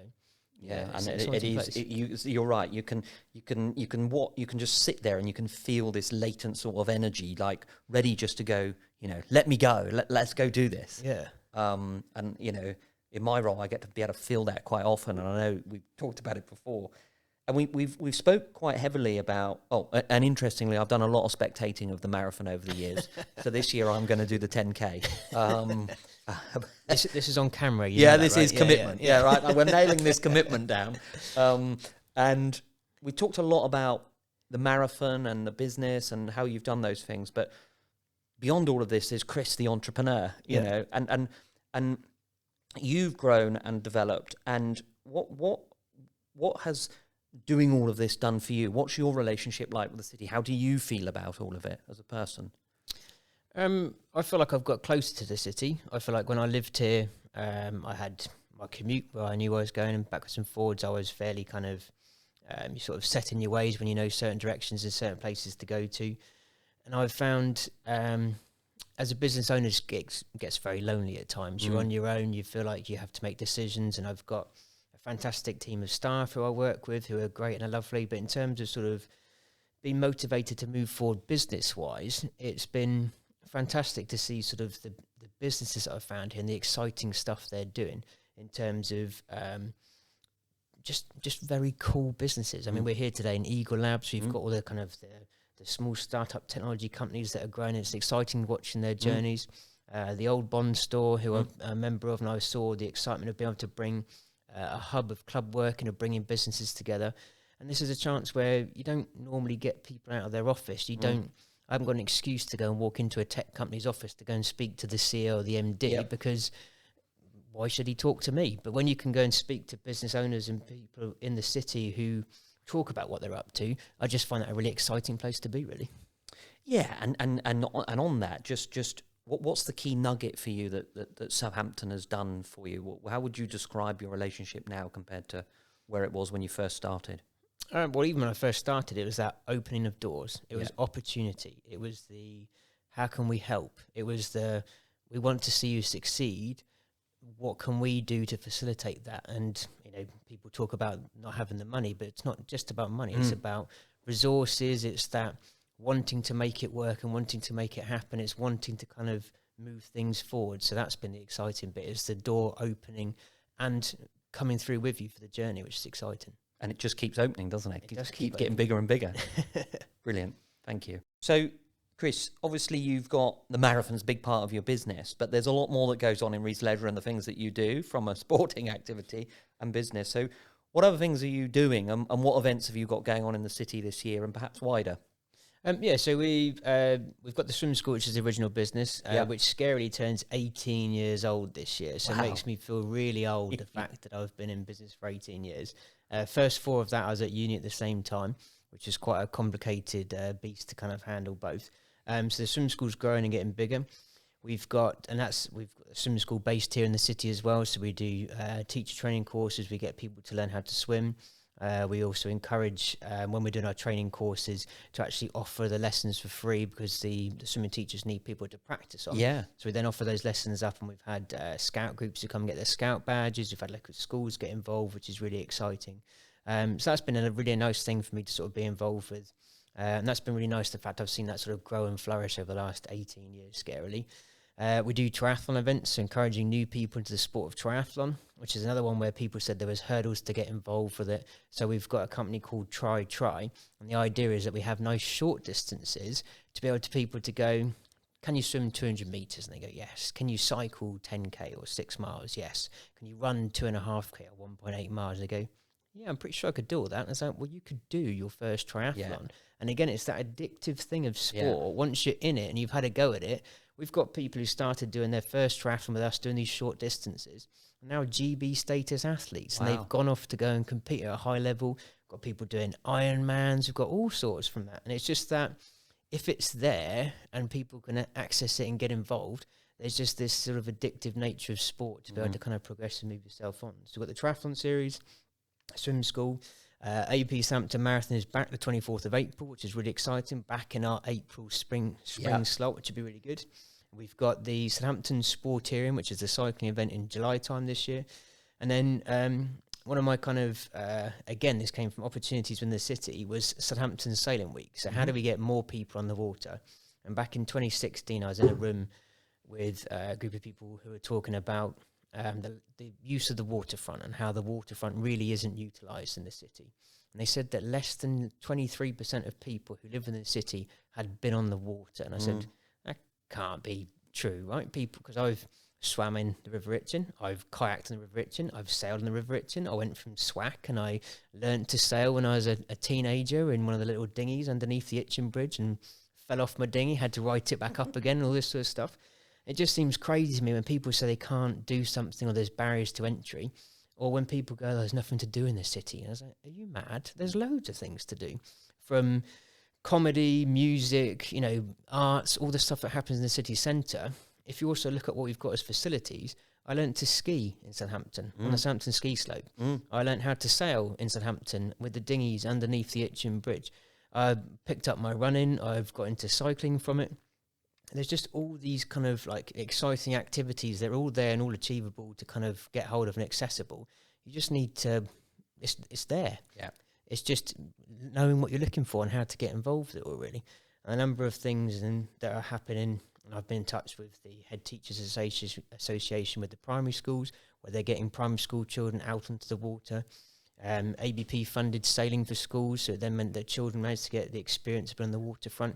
and it is. You're right. You can just sit there and you can feel this latent sort of energy, like ready just to go. You know, let me go. Let's go do this. Yeah. And you know, in my role, I get to be able to feel that quite often, and I know we've talked about it before. And we've spoke quite heavily about, and interestingly, I've done a lot of spectating of the marathon over the years. So this year I'm going to do the 10K. This is on camera. This is commitment. Yeah, right. We're nailing this commitment down. And we talked a lot about the marathon and the business and how you've done those things. But beyond all of this is Chris, the entrepreneur, you know, and you've grown and developed. And what has doing all of this done for you? What's your relationship like with the city? How do you feel about all of it as a person? I feel like I've got closer to the city. I feel like when I lived here, I had my commute where I knew I was going, and backwards and forwards I was fairly kind of you sort of set in your ways when you know certain directions and certain places to go to. And I've found as a business owner, it gets very lonely at times. You're on your own, you feel like you have to make decisions, and I've got fantastic team of staff who I work with who are great and are lovely, but in terms of sort of being motivated to move forward business-wise, it's been fantastic to see sort of the businesses that I've found here and the exciting stuff they're doing in terms of just very cool businesses. I mean, we're here today in Eagle Labs. We've got all the kind of the small startup technology companies that are growing. It's exciting watching their journeys. The Old Bond Store, who I'm a member of, and I saw the excitement of being able to bring a hub of club work and of bringing businesses together. And this is a chance where you don't normally get people out of their office. I haven't got an excuse to go and walk into a tech company's office to go and speak to the CEO or the MD because why should he talk to me? But when you can go and speak to business owners and people in the city who talk about what they're up to, I just find that a really exciting place to be, really. Yeah, and on that, just what's the key nugget for you that Southampton has done for you? How would you describe your relationship now compared to where it was when you first started? Well, even when I first started, it was that opening of doors. It was opportunity. It was the how can we help? It was we want to see you succeed. What can we do to facilitate that? And you know, people talk about not having the money, but it's not just about money. It's about resources. It's that wanting to make it work and wanting to make it happen. It's wanting to kind of move things forward. So that's been the exciting bit, is the door opening and coming through with you for the journey, which is exciting. And it just keeps opening, doesn't it? It does keep getting bigger and bigger. Brilliant. Thank you. So, Chris, obviously you've got the marathon's a big part of your business, but there's a lot more that goes on in Rees Leisure and the things that you do from a sporting activity and business. So what other things are you doing, and what events have you got going on in the city this year and perhaps wider? So we've got the swim school, which is the original business, which scarily turns 18 years old this year. So it makes me feel really old, the fact that I've been in business for 18 years. First 4 of that I was at uni at the same time, which is quite a complicated beast to kind of handle both. So the swim school's growing and getting bigger. We've got a swim school based here in the city as well. So we do teacher training courses. We get people to learn how to swim. We also encourage, when we're doing our training courses, to actually offer the lessons for free, because the swimming teachers need people to practice on. Yeah. So we then offer those lessons up, and we've had scout groups who come and get their scout badges. We've had local schools get involved, which is really exciting. So that's been a really nice thing for me to sort of be involved with. And that's been really nice, the fact I've seen that sort of grow and flourish over the last 18 years, scarily. We do triathlon events, so encouraging new people into the sport of triathlon, which is another one where people said there was hurdles to get involved with it. So we've got a company called Try, and the idea is that we have nice short distances to be able to people to go, can you swim 200 meters? And they go, yes. Can you cycle 10K or 6 miles? Yes. Can you run 2.5K or 1.8 miles? And they go, yeah, I'm pretty sure I could do all that. And I was like, well, you could do your first triathlon. Yeah. And again, it's that addictive thing of sport. Once you're in it and you've had a go at it, we've got people who started doing their first triathlon with us, doing these short distances, and now GB status athletes. Wow. And they've gone off to go and compete at a high level. Got people doing Ironmans. We've got all sorts from that. And it's just that if it's there and people can access it and get involved, there's just this sort of addictive nature of sport to be able to kind of progress and move yourself on. So we've got the triathlon series, swim school. AP Southampton Marathon is back the 24th of April, which is really exciting. Back in our April spring slot, which would be really good. We've got the Southampton Sporterium, which is a cycling event in July time this year. And then one of my kind of, again, this came from opportunities in the city, was Southampton Sailing Week. So how do we get more people on the water? And back in 2016, I was in a room with a group of people who were talking about the use of the waterfront and how the waterfront really isn't utilised in the city. And they said that less than 23% of people who live in the city had been on the water. And I said, that can't be true, right? People, because I've swam in the River Itchen, I've kayaked in the River Itchen, I've sailed in the River Itchen, I went from SWAC and I learnt to sail when I was a teenager in one of the little dinghies underneath the Itchen Bridge and fell off my dinghy, had to right it back up again and all this sort of stuff. It just seems crazy to me when people say they can't do something or there's barriers to entry, or when people go, there's nothing to do in the city. And I was like, are you mad? There's loads of things to do, from comedy, music, arts, all the stuff that happens in the city centre. If you also look at what we've got as facilities, I learnt to ski in Southampton on the Southampton ski slope. I learnt how to sail in Southampton with the dinghies underneath the Itchen Bridge. I picked up my running. I've got into cycling from it. There's just all these kind of like exciting activities. They're all there and all achievable to kind of get hold of and accessible. You just need to, it's there. Yeah. It's just knowing what you're looking for and how to get involved with it all, really. A number of things that are happening. And I've been in touch with the Head Teachers Association with the primary schools, where they're getting primary school children out onto the water. ABP funded sailing for schools, so it then meant that children managed to get the experience of being on the waterfront.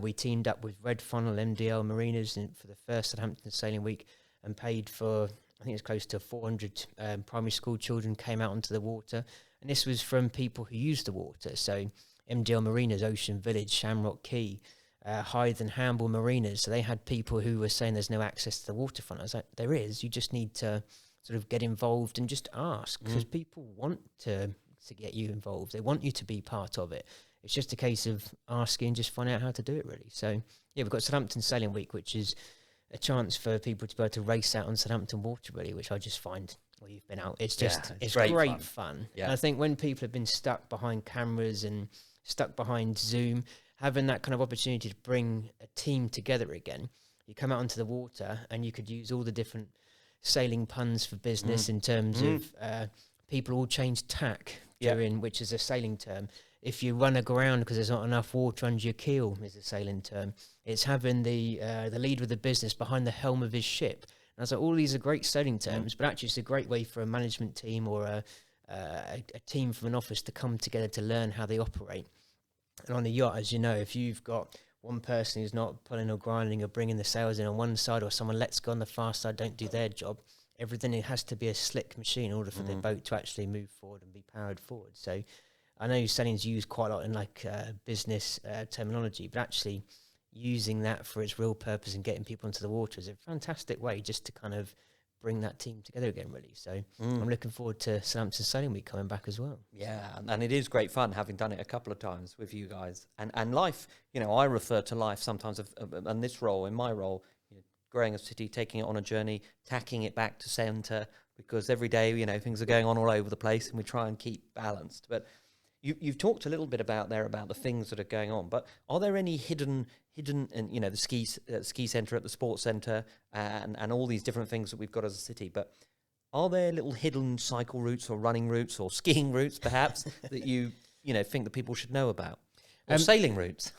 We teamed up with Red Funnel MDL Marinas for the first Southampton Sailing Week and paid for, I think it's close to 400 primary school children came out onto the water. And this was from people who use the water. So MDL Marinas, Ocean Village, Shamrock Quay, Hythe and Hamble Marinas. So they had people who were saying there's no access to the waterfront. I was like, there is. You just need to sort of get involved and just ask, because people want to get you involved. They want you to be part of it. It's just a case of asking, just find out how to do it, really. So, yeah, we've got Southampton Sailing Week, which is a chance for people to be able to race out on Southampton water, really, which I just find, well, you've been out. It's just, it's great fun. Yeah. And I think when people have been stuck behind cameras and stuck behind Zoom, having that kind of opportunity to bring a team together again, you come out onto the water and you could use all the different sailing puns for business in terms of people all change tack during, which is a sailing term. If you run aground because there's not enough water under your keel, is a sailing term. It's having the leader of the business behind the helm of his ship. And I was like, all these are great sailing terms, but actually it's a great way for a management team or a team from an office to come together to learn how they operate. And on a yacht, as you know, if you've got one person who's not pulling or grinding or bringing the sails in on one side, or someone lets go on the far side, don't do their job, everything, it has to be a slick machine in order for the boat to actually move forward and be powered forward. So I know sailing's used quite a lot in like business terminology, but actually using that for its real purpose and getting people into the water is a fantastic way just to kind of bring that team together again, really. So I'm looking forward to Southampton Sailing Week coming back as well. Yeah, and it is great fun having done it a couple of times with you guys. And life, I refer to life sometimes, and this role, in my role, growing a city, taking it on a journey, tacking it back to centre, because every day, things are going on all over the place and we try and keep balanced. But you've talked a little bit about the things that are going on, but are there any hidden, and the ski centre at the sports centre and all these different things that we've got as a city? But are there little hidden cycle routes or running routes or skiing routes, perhaps, that you think that people should know about? Or sailing routes.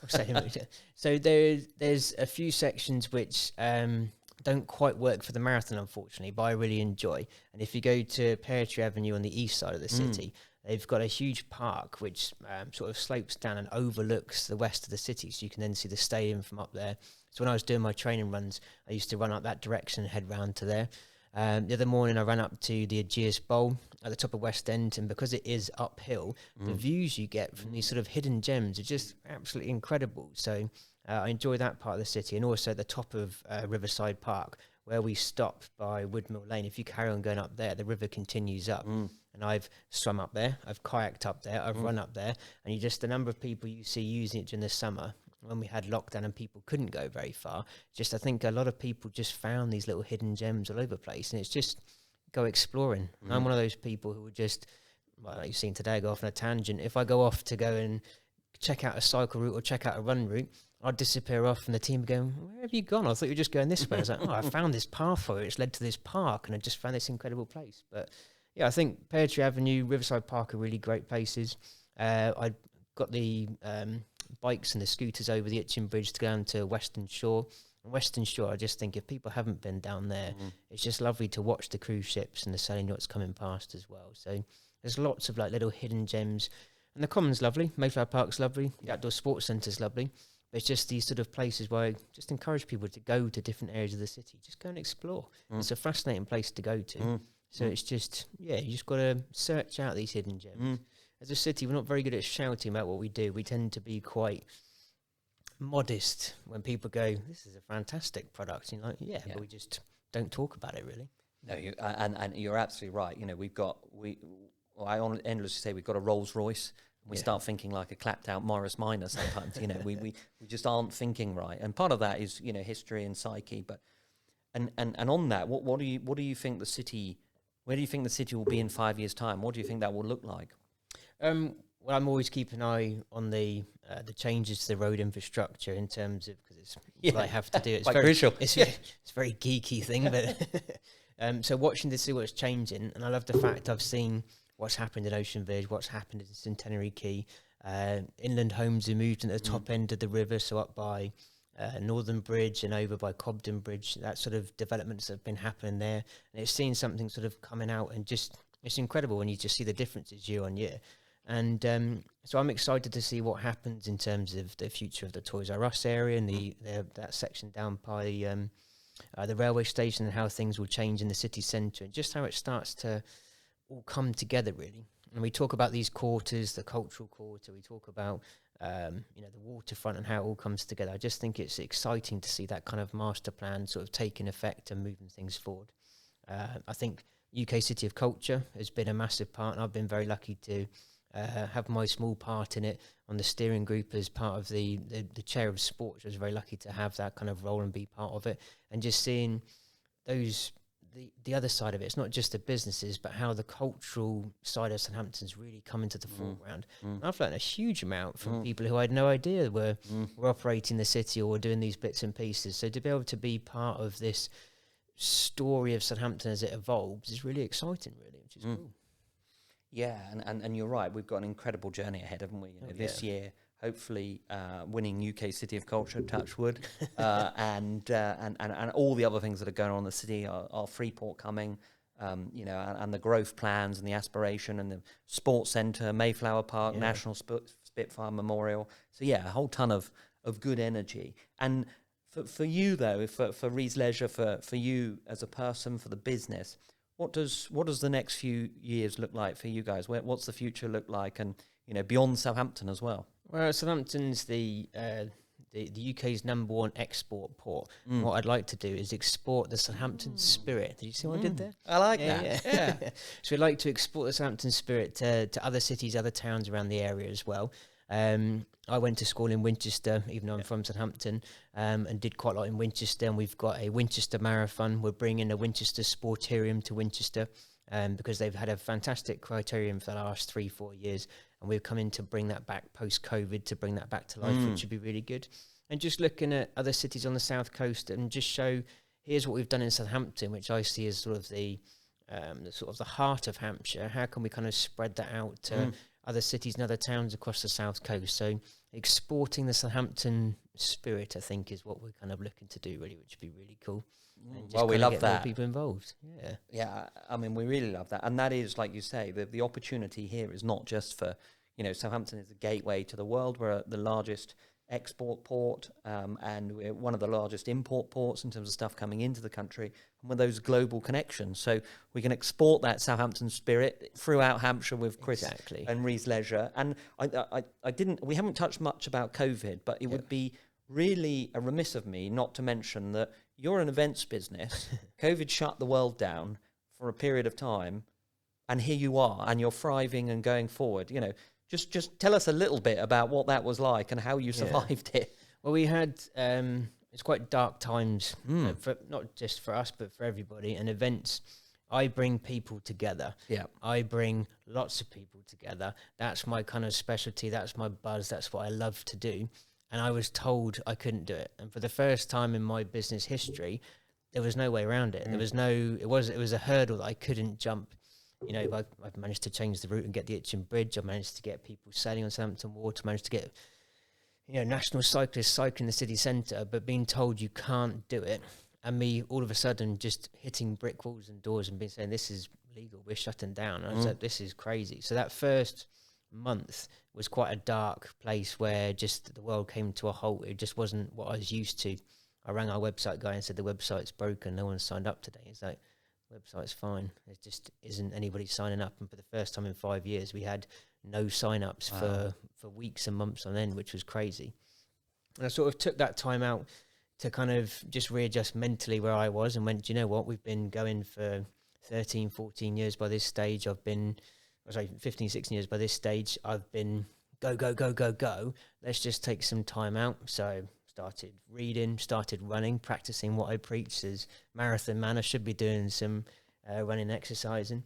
So there's a few sections which don't quite work for the marathon, unfortunately, but I really enjoy. And if you go to Pear Tree Avenue on the east side of the city, they've got a huge park which sort of slopes down and overlooks the west of the city, so you can then see the stadium from up there. So when I was doing my training runs, I used to run up that direction and head round to there. The other morning I ran up to the Aegeus Bowl at the top of West End, and because it is uphill, the views you get from these sort of hidden gems are just absolutely incredible. So I enjoy that part of the city, and also at the top of Riverside Park, where we stop by Woodmill Lane. If you carry on going up there, the river continues up. And I've swum up there, I've kayaked up there, I've run up there, and the number of people you see using it during the summer, when we had lockdown and people couldn't go very far, I think a lot of people just found these little hidden gems all over the place, and it's just go exploring. I'm one of those people who would just, like you've seen today, go off on a tangent. If I go off to go and check out a cycle route or check out a run route, I'd disappear off, and the team going, "Where have you gone? I thought you were just going this way." I was like, "Oh, I found this pathway. It's led to this park, and I just found this incredible place." But yeah, I think Pear Tree Avenue, Riverside Park are really great places. I got the bikes and the scooters over the Itchen Bridge to go down to Western Shore. And Western Shore, I just think if people haven't been down there, it's just lovely to watch the cruise ships and the sailing yachts coming past as well. So there's lots of like little hidden gems. And the Common's lovely, Mayflower Park's lovely, the Outdoor Sports Centre's lovely. But it's just these sort of places where I just encourage people to go to different areas of the city. Just go and explore. It's a fascinating place to go to. So it's just, you just got to search out these hidden gems. As a city, we're not very good at shouting about what we do. We tend to be quite modest when people go, "This is a fantastic product." And you're like, but we just don't talk about it really. No, and you're absolutely right. You know, I endlessly say we've got a Rolls Royce. We start thinking like a clapped out Morris Minor sometimes. You know, we just aren't thinking right. And part of that is, history and psyche. But and on that, what do you think the city? Where do you think the city will be in 5 years' time? What do you think that will look like? Well, I'm always keeping an eye on the changes to the road infrastructure in terms of, because it's what I have to do. It's quite very crucial. It's a very geeky thing, but so watching to see what's changing, and I love the fact I've seen what's happened in Ocean Village, what's happened in Centenary Quay. Inland homes have moved into the top end of the river, so up by Northern Bridge and over by Cobden Bridge. That sort of developments have been happening there, and it's seeing something sort of coming out, and just it's incredible when you just see the differences year on year. And so I'm excited to see what happens in terms of the future of the Toys R Us area and that section down by the railway station, and how things will change in the city centre, and just how it starts to all come together really. And we talk about these quarters, the cultural quarter, we talk about the waterfront and how it all comes together. I just think it's exciting to see that kind of master plan sort of taking effect and moving things forward. I think UK City of Culture has been a massive part, and I've been very lucky to have my small part in it on the steering group as part of the chair of sports. I was very lucky to have that kind of role and be part of it, and just seeing the other side of it. It's not just the businesses, but how the cultural side of Southampton's really come into the foreground. And I've learned a huge amount from people who I had no idea were operating the city or were doing these bits and pieces. So to be able to be part of this story of Southampton as it evolves is really exciting, really, which is cool. Yeah, and you're right. We've got an incredible journey ahead, haven't we? This year, hopefully, winning UK City of Culture, touch wood, and all the other things that are going on in the city, are Freeport coming, and the growth plans and the aspiration, and the sports centre, Mayflower Park, National Spitfire Memorial. So a whole ton of good energy. And for you though, for Rees Leisure, for you as a person, for the business, what does the next few years look like for you guys? What's the future look like, and beyond Southampton as well? Well, Southampton's the UK's number one export port. What I'd like to do is export the Southampton spirit. Did you see what I did there? I like that. Yeah. So we'd like to export the Southampton spirit to other cities, other towns around the area as well. I went to school in Winchester, even though I'm from Southampton, and did quite a lot in Winchester. And we've got a Winchester Marathon. We're bringing a Winchester Sportarium to Winchester because they've had a fantastic criterium for the last 3-4 years. And we're coming to bring that back post-COVID, to bring that back to life, which would be really good. And just looking at other cities on the south coast and just show, here's what we've done in Southampton, which I see as sort of the heart of Hampshire. How can we kind of spread that out to other cities and other towns across the south coast? So exporting the Southampton spirit, I think, is what we're kind of looking to do, really, which would be really cool. And just Well, we kinda love get that. more people involved. Yeah. Yeah, I mean, we really love that. And that is, like you say, the opportunity here is not just for, Southampton is a gateway to the world. We're the largest export port, and we're one of the largest import ports in terms of stuff coming into the country, and with those global connections. So we can export that Southampton spirit throughout Hampshire with Chris Exactly. and Rees Leisure. And we haven't touched much about COVID, but it would be really a remiss of me not to mention that you're an events business. COVID shut the world down for a period of time, and here you are, and you're thriving and going forward. Just tell us a little bit about what that was like and how you survived it. Well, we had it's quite dark times, for not just for us but for everybody. And events, I bring people together. Yeah, I bring lots of people together. That's my kind of specialty. That's my buzz. That's what I love to do. And I was told I couldn't do it. And for the first time in my business history, there was no way around it. There was it was a hurdle that I couldn't jump. I've managed to change the route and get the Itchen Bridge. I've managed to get people sailing on Southampton Water. Managed to get, national cyclists cycling the city centre, but being told you can't do it, and me all of a sudden just hitting brick walls and doors and being saying, this is legal, we're shutting down. And I was like, this is crazy. So that first month was quite a dark place where just the world came to a halt. It just wasn't what I was used to. I rang our website guy and said, the website's broken, no one's signed up today. He's like, website's fine, there just isn't anybody signing up. And for the first time in 5 years, we had no sign-ups for weeks and months on end, which was crazy. And I sort of took that time out to kind of just readjust mentally where I was, and went, do you know what, we've been going for 13, 14 years by this stage. 15, 16 years by this stage. I've been go. Let's just take some time out. So started reading, started running, practicing what I preach as marathon man. I should be doing some running, exercising.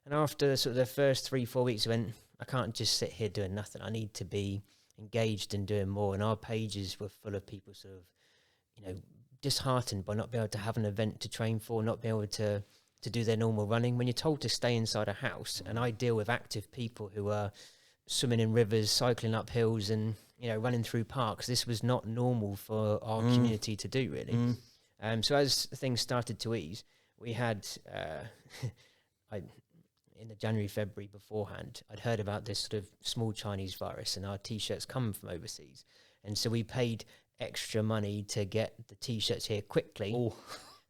And after sort of the first 3-4 weeks, I went, I can't just sit here doing nothing. I need to be engaged and doing more. And our pages were full of people sort of, disheartened by not being able to have an event to train for, not being able to do their normal running. When you're told to stay inside a house, and I deal with active people who are swimming in rivers, cycling up hills, and running through parks. This was not normal for our community to do, really. So as things started to ease, we had, in the January, February beforehand, I'd heard about this sort of small Chinese virus, and our T-shirts come from overseas. And so we paid extra money to get the T-shirts here quickly. Ooh.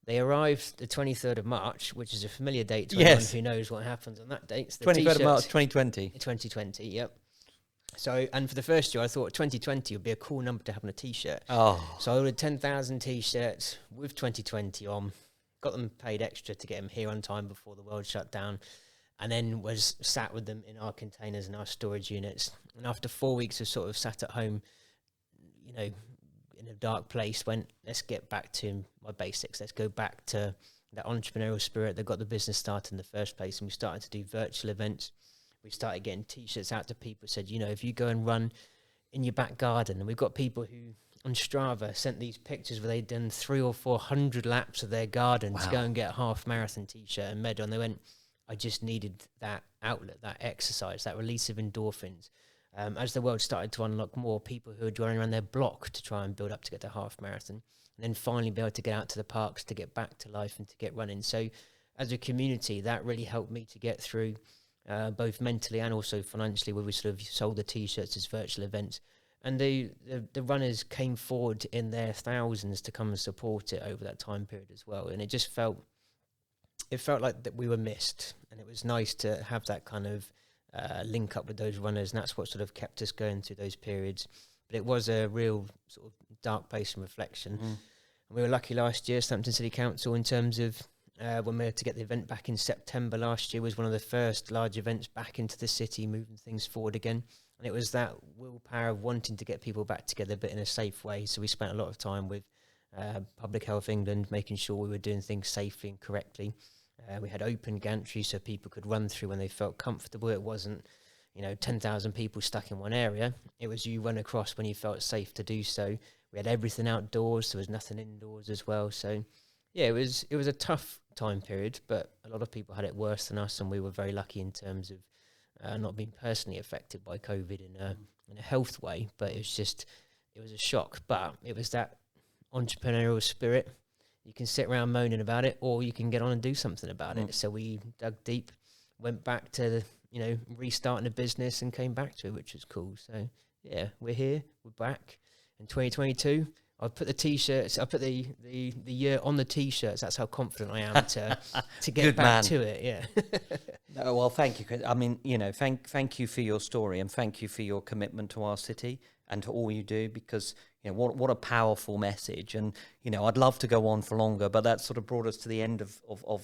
They arrived the 23rd of March, which is a familiar date to anyone who knows what happens on that date. So 23rd of March, 2020. 2020, yep. So, and for the first year, I thought 2020 would be a cool number to have on a T-shirt. Oh. So I ordered 10,000 T-shirts with 2020 on, got them paid extra to get them here on time before the world shut down, and then was sat with them in our containers and our storage units. And after 4 weeks of sort of sat at home, in a dark place, went, let's get back to my basics. Let's go back to that entrepreneurial spirit that got the business started in the first place. And we started to do virtual events. We started getting T-shirts out to people, said, if you go and run in your back garden. And we've got people who on Strava sent these pictures where they'd done 300 or 400 laps of their garden to go and get a half marathon T-shirt and medal. And they went, I just needed that outlet, that exercise, that release of endorphins. As the world started to unlock more people who were running around their block to try and build up to get to half marathon, and then finally be able to get out to the parks to get back to life and to get running. So as a community, that really helped me to get through both mentally and also financially, where we sort of sold the T-shirts as virtual events. And the runners came forward in their thousands to come and support it over that time period as well. And it just felt like that we were missed. And it was nice to have that kind of link up with those runners, and that's what sort of kept us going through those periods. But it was a real sort of dark place and reflection. And we were lucky last year, Southampton City Council, in terms of when we had to get the event back in September last year, was one of the first large events back into the city, moving things forward again. And it was that willpower of wanting to get people back together, but in a safe way. So we spent a lot of time with Public Health England, making sure we were doing things safely and correctly. We had open gantries so people could run through when they felt comfortable. It wasn't, 10,000 people stuck in one area. It was you run across when you felt safe to do so. We had everything outdoors. There was nothing indoors as well. So, yeah, it was a tough time period, but a lot of people had it worse than us, and we were very lucky in terms of not being personally affected by COVID in a health way, but it was a shock. But it was that entrepreneurial spirit. You can sit around moaning about it, or you can get on and do something about it. So we dug deep, went back to restarting the business, and came back to it, which was cool. So yeah, we're here, we're back in 2022. I put the t-shirts. I put the year on the t-shirts. That's how confident I am to get back to it. Yeah. No, well, thank you, Chris. I mean, thank you for your story, and thank you for your commitment to our city and to all you do, because what a powerful message. And I'd love to go on for longer, but that sort of brought us to the end of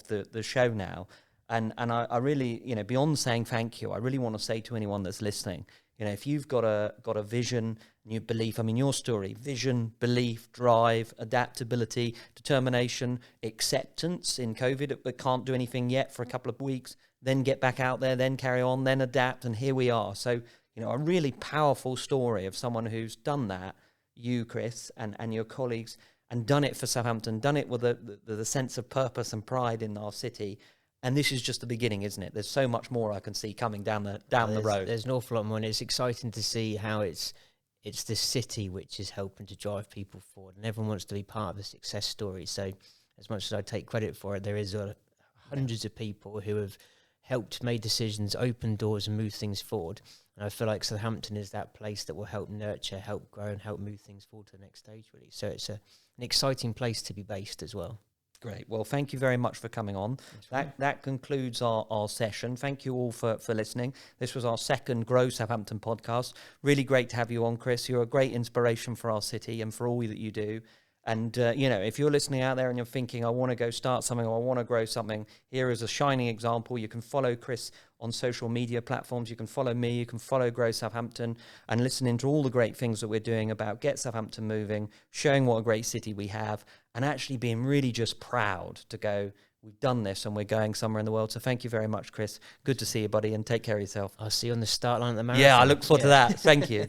the show now. And I really, beyond saying thank you, I really want to say to anyone that's listening, if you've got a vision, new belief, I mean, your story, vision, belief, drive, adaptability, determination, acceptance in COVID, but can't do anything yet for a couple of weeks, then get back out there, then carry on, then adapt, and here we are. So, a really powerful story of someone who's done that, you, Chris, and your colleagues, and done it for Southampton, done it with the sense of purpose and pride in our city. And this is just the beginning, isn't it? There's so much more I can see coming down the road. There's an awful lot more, and it's exciting to see how it's the city which is helping to drive people forward, and everyone wants to be part of the success story. So as much as I take credit for it, there is hundreds of people who have helped make decisions, open doors, and move things forward. And I feel like Southampton is that place that will help nurture, help grow, and help move things forward to the next stage, really. So it's an exciting place to be based as well. Great. Well, thank you very much for coming on. That concludes our session. Thank you all for listening. This was our second Grow Southampton podcast. Really great to have you on, Chris. You're a great inspiration for our city and for all that you do. And, if you're listening out there and you're thinking, I want to go start something, or I want to grow something, here is a shining example. You can follow Chris on social media platforms. You can follow me. You can follow Grow Southampton, and listen into all the great things that we're doing about Get Southampton Moving, showing what a great city we have, and actually being really just proud to go, we've done this and we're going somewhere in the world. So thank you very much, Chris. Good to see you, buddy, and take care of yourself. I'll see you on the start line at the marathon. Yeah, I look forward to that. Thank you.